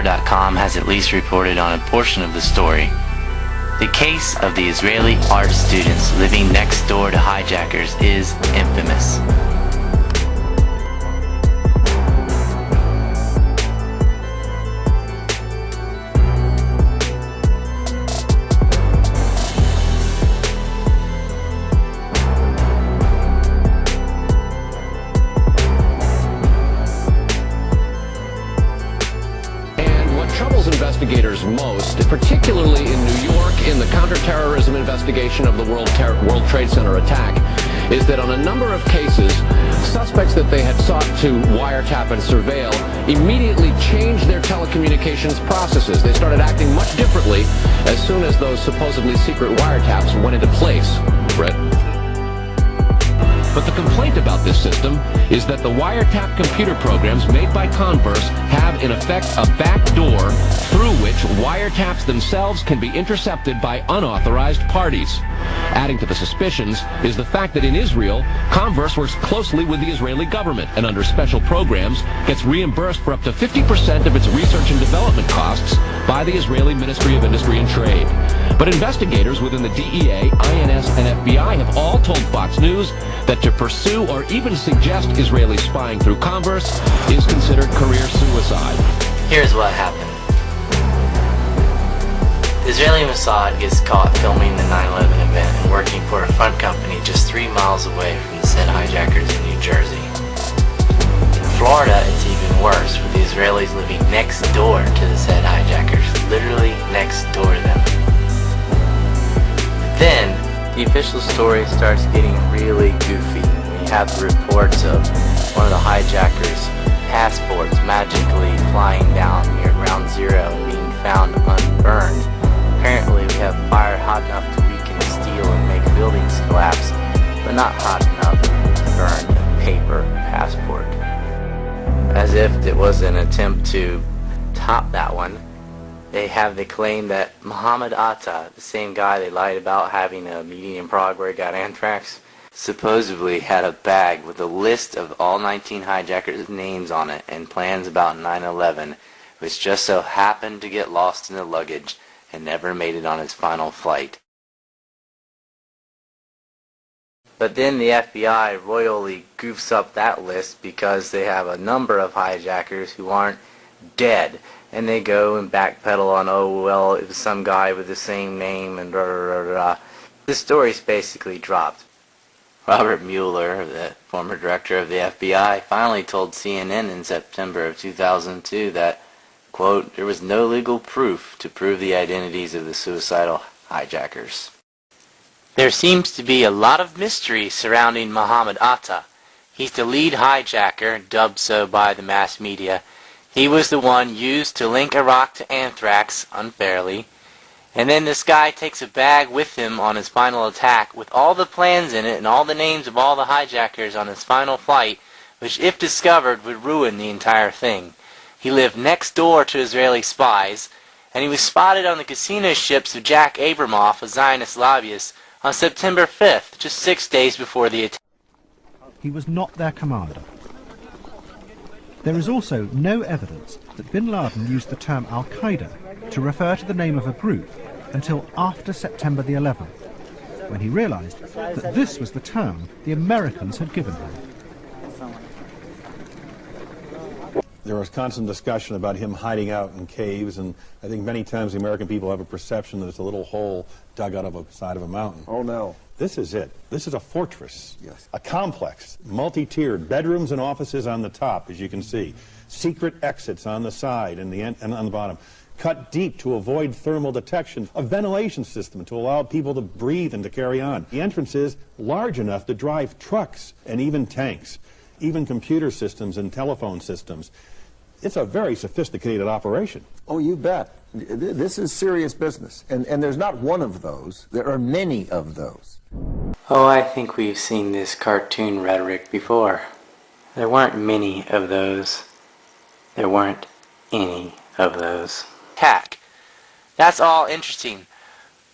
Nextdoor.com has at least reported on a portion of the story. The case of the Israeli art students living next door to hijackers is infamous. Investigators most, particularly in New York in the counterterrorism investigation of the World Trade Center attack, is that on a number of cases, suspects that they had sought to wiretap and surveil immediately changed their telecommunications processes. They started acting much differently as soon as those supposedly secret wiretaps went into place. Brett? But the complaint about this system is that the wiretap computer programs made by Converse have in effect a back door through which wiretaps themselves can be intercepted by unauthorized parties. Adding to the suspicions is the fact that in Israel, Converse works closely with the Israeli government and under special programs gets reimbursed for up to 50% of its research and development costs by the Israeli Ministry of Industry and Trade. But investigators within the DEA, INS, and FBI have all told Fox News that to pursue or even suggest Israeli spying through Converse is considered career suicide. Here's what happened. The Israeli Mossad gets caught filming the 9/11 event and working for a front company just 3 miles away from the said hijackers in New Jersey. In Florida, it's even worse, with the Israelis living next door to the said hijackers, literally next door to them. But then, the official story starts getting really goofy when you have the reports of one of the hijackers' passports magically flying down near ground zero and being found unburned. Apparently we have fire hot enough to weaken steel and make buildings collapse, but not hot enough to burn a paper passport. As if it was an attempt to top that one, they have the claim that Mohammed Atta, the same guy they lied about having a meeting in Prague where he got anthrax, supposedly had a bag with a list of all 19 hijackers' names on it and plans about 9/11, which just so happened to get lost in the luggage and never made it on his final flight. But then the FBI royally goofs up that list because they have a number of hijackers who aren't dead, and they go and backpedal on, oh well, it was some guy with the same name and blah blah blah blah. The story's basically dropped. Robert Mueller, the former director of the FBI, finally told CNN in September of 2002 that, quote, there was no legal proof to prove the identities of the suicidal hijackers. There seems to be a lot of mystery surrounding Mohammed Atta. He's the lead hijacker, dubbed so by the mass media. He was the one used to link Iraq to anthrax unfairly. And then this guy takes a bag with him on his final attack with all the plans in it and all the names of all the hijackers on his final flight, which if discovered would ruin the entire thing. He lived next door to Israeli spies, and he was spotted on the casino ships of Jack Abramoff, a Zionist lobbyist, on September 5th, just 6 days before the attack. He was not their commander. There is also no evidence that bin Laden used the term Al-Qaeda to refer to the name of a group until after September the 11th, when he realized that this was the term the Americans had given him. There was constant discussion about him hiding out in caves, and I think many times the American people have a perception that it's a little hole dug out of a side of a mountain. Oh, no. This is it. This is a fortress. Yes. A complex, multi-tiered, bedrooms and offices on the top, as you can see. Secret exits on the side and on the bottom. Cut deep to avoid thermal detection. A ventilation system to allow people to breathe and to carry on. The entrance is large enough to drive trucks and even tanks, even computer systems and telephone systems. It's a very sophisticated operation. Oh, you bet. This is serious business. And there's not one of those. There are many of those. Oh, I think we've seen this cartoon rhetoric before. There weren't many of those. There weren't any of those. Hack. That's all interesting.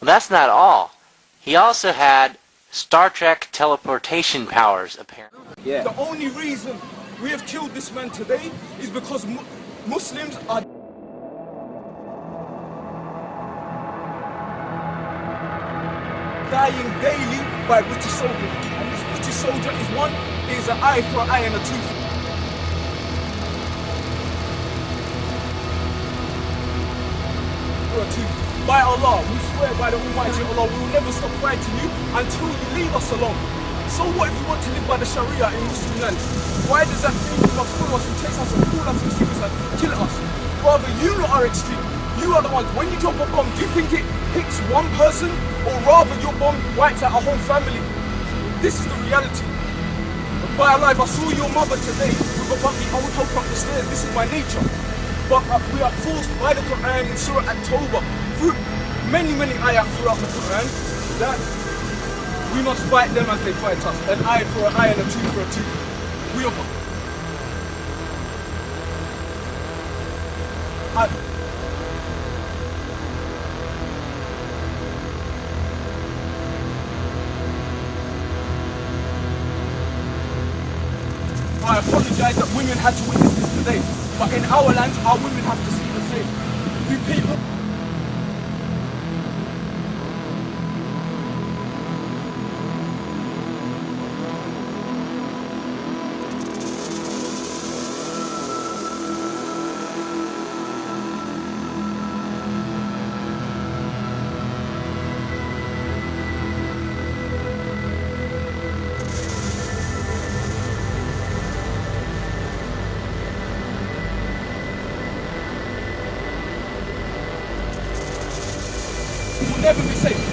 Well, that's not all. He also had Star Trek teleportation powers, apparently. Yeah. The only reason we have killed this man today is because Muslims are... dying daily by British soldiers. And this British soldier is an eye for an eye and a tooth for a tooth. By Allah, we swear by the Almighty Allah, we will never stop fighting you until you leave us alone. So what if you want to live by the Sharia in Muslim land? Why does that mean you must follow us and chase us and pull us and shoot us and kill us? Rather, you lot are extreme. You are the ones, when you drop a bomb, do you think it hits one person? Or rather, your bomb wipes out a whole family? This is the reality. But by Allah, if I saw your mother today with a bucket, I would help her up the stairs. This is my nature. But we are forced by the Quran in Surah At-Tawbah, through many ayat throughout the Quran, that we must fight them as they fight us. An eye for an eye and a tooth for a tooth. We are... I apologise that women had to witness this today, but in our land, our women have to see the same. Do people... will never be safe.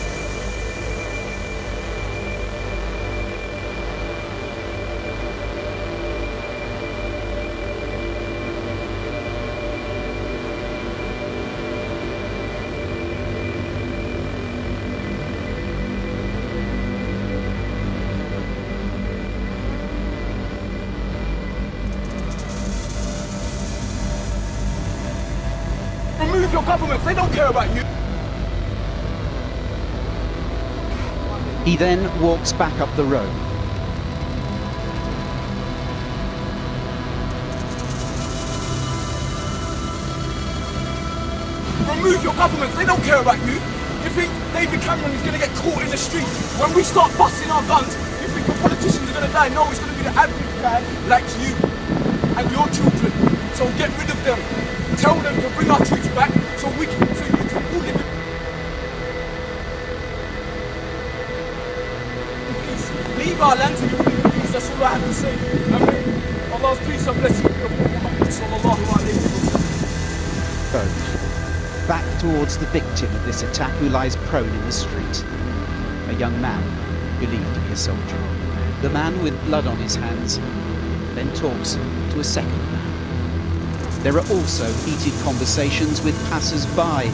Remove your governments, they don't care about you. He then walks back up the road. Remove your governments, they don't care about you. You think David Cameron is going to get caught in the street when we start busting our guns? You think the politicians are going to die? No, it's going to be the average guy like you and your children. So get rid of them. Tell them to bring our troops back so you can all live in peace. Leave our land and you will live in peace. That's all I have to say. Allah's peace and blessing of Muhammad sallallahu alayhi wa sallam. Back towards the victim of this attack who lies prone in the street. A young man, believed to be a soldier. The man with blood on his hands then talks to a second man. There are also heated conversations with passers-by,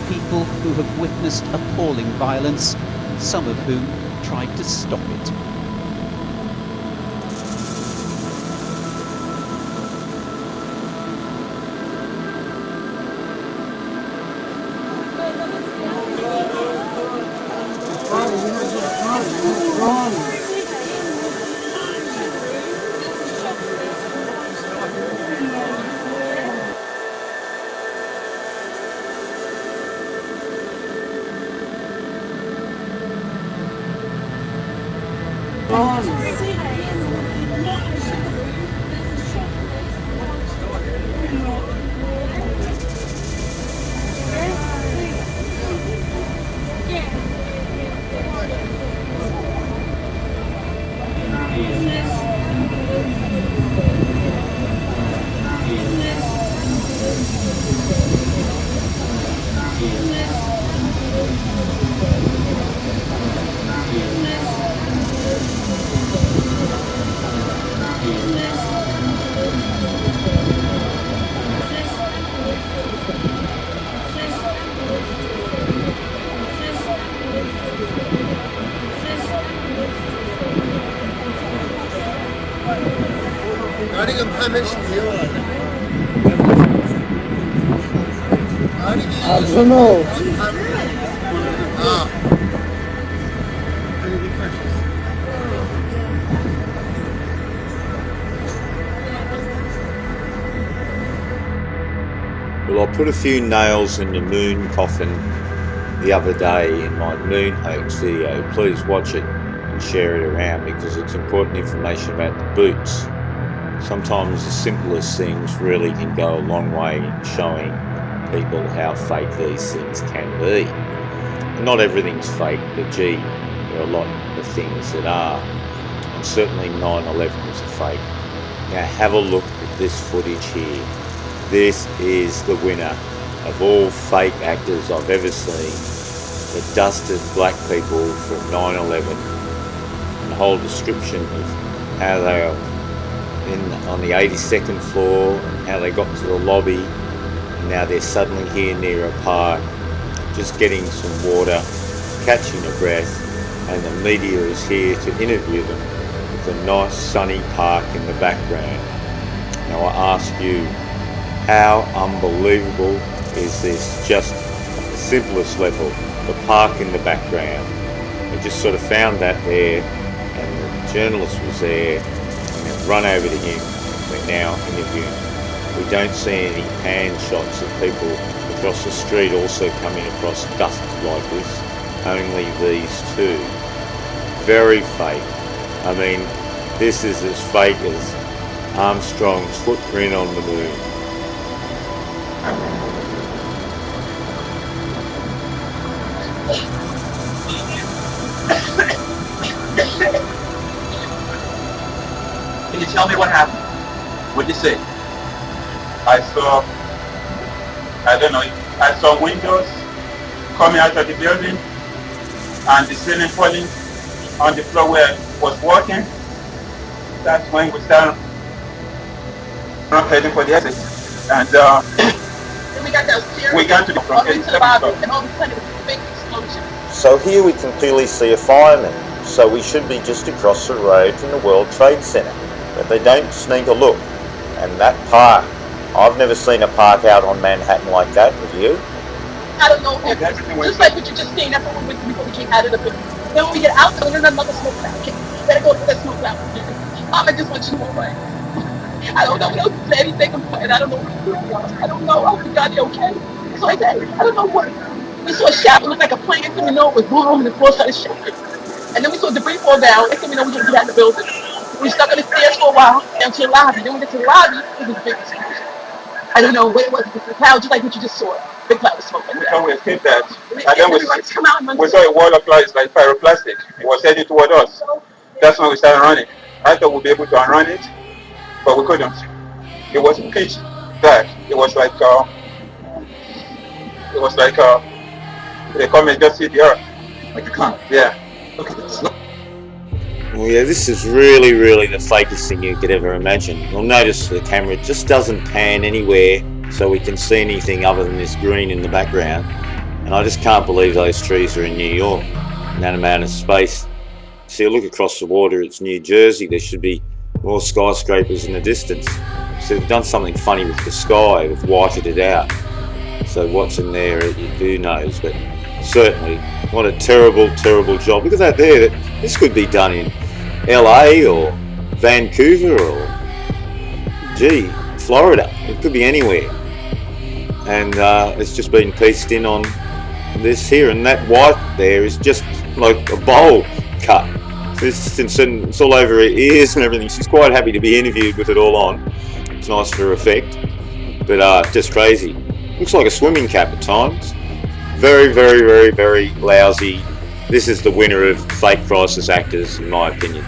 people who have witnessed appalling violence, some of whom tried to stop it. I don't know. Well, I'll put a few nails in the moon coffin the other day in my moon hoax video. Please watch it and share it around, because it's important information about the boots. Sometimes the simplest things really can go a long way in showing people how fake these things can be. Not everything's fake, but gee, there are a lot of things that are. And certainly 9/11 was a fake. Now have a look at this footage here. This is the winner of all fake actors I've ever seen that dusted black people from 9/11. And the whole description of how they are on the 82nd floor and how they got to the lobby, and now they're suddenly here near a park, just getting some water, catching a breath, and the media is here to interview them with a nice sunny park in the background. Now I ask you, how unbelievable is this? Just at the simplest level, the park in the background. I just sort of found that there, and the journalist was there, and run over to him. We're now interviewing. We don't see any pan shots of people across the street also coming across dust like this. Only these two. Very fake. I mean, this is as fake as Armstrong's footprint on the moon. Can you tell me what happened? What did you say? I saw windows coming out of the building and the ceiling falling on the floor where I was walking. That's when we started heading for the exit. And we got downstairs, we got to the front into the lobby, and all of a sudden it was a big explosion. So here we can clearly see a fireman. So we should be just across the road from the World Trade Center. But they don't sneak a look. And that park, I've never seen a park out on Manhattan like that. Have you? I don't know, just like what you just seen, that's what we went before we came out of the building. Then when we get out, there's another smoke cloud. Okay, better go to that smoke cloud. I just want you to know, right? I don't know what else to say, anything, and I don't know what to do. I don't know. I hope God you're okay. So I said, I don't know what. We saw a shadow look like a plane, and we know it was boom, and the floor started shaking. And then we saw debris fall down, and then we know we had to get out of the building. We stuck on the stairs for a while, down to the lobby. Then we get to the lobby, it was a big explosion. I don't know what it was, it was a cloud, just like what you just saw. Big cloud of smoke. we thought we escaped that. And then we saw a wall of lights like pyroclastic. It was heading toward us. That's when we started running. I thought we'd be able to outrun it, but we couldn't. It was pitch dark. It was like the comet just hit the earth. Like a comet. Yeah. Look at this. Well, yeah, this is really the fakest thing you could ever imagine. You'll notice the camera just doesn't pan anywhere so we can see anything other than this green in the background. And I just can't believe those trees are in New York in that amount of space. See, look across the water, it's New Jersey. There should be more skyscrapers in the distance. So they've done something funny with the sky, they've whited it out. So what's in there, who knows, but certainly, what a terrible job. Look at that there. This could be done in LA or Vancouver or, gee, Florida. It could be anywhere. And it's just been pieced in on this here. And that white there is just like a bowl cut. It's all over her ears and everything. She's quite happy to be interviewed with it all on. It's nice for effect. But just crazy. Looks like a swimming cap at times. Very lousy. This is the winner of fake crisis actors, in my opinion.